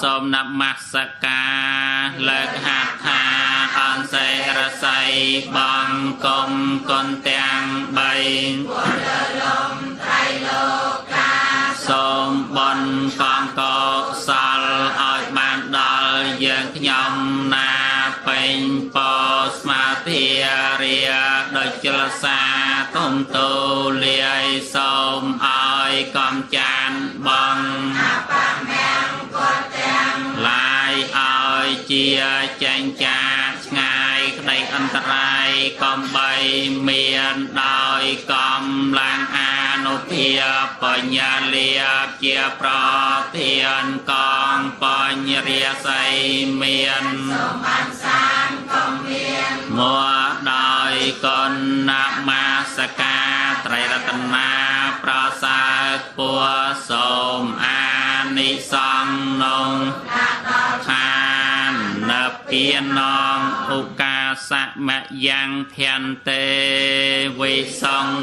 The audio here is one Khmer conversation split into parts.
សូមនមស្ការលើកហាត់ថាអនសេរស័យបងគុំគុនទាំងបីសូមបនកងកោសលឲ្យបានដល់យើងខ្ញុំណាពេញពោស្មាធារាដោយចលសាទុំទូលាយសូមឲ្យកំចានបងឡាយឲ្យជាចេញចាឆ្ងាយក្តីអន្តរាយកំបីមានដោយកំឡាំងអានុភាពបញ្ញាលាភជាប្រធានកងបញ្ញរាស័យមានសូមអនុសានកំមានមកដោយគុណនមស្ការត្រៃរតនាប្រសើរពួរសូមអានិសង្ឃក្នុងឋានពានងឧកាសមយ៉ាងភន្ទេវិសង្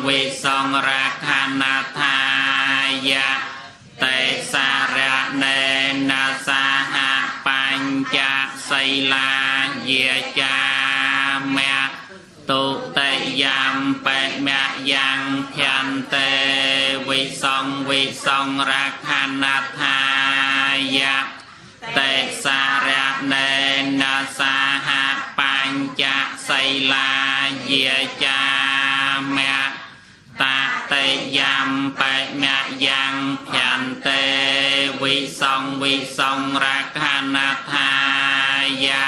ឃរាខានាថាយៈតេសារៈណេណាសហបញ្ចសីលាយាចាមៈទុតិយំបេមៈយ៉ាងភន្ទេវិសង្ឃរាខានាថាយៈតេសារៈណេណាសហបញ្ចសីលាយាចាមៈតតិយំបេមៈយ៉ាងភន្ទេវិសង្ឃរាខានាថាយៈ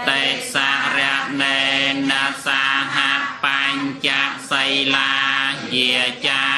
តេសារៈណេណាសហបញ្ចសីលាយាចា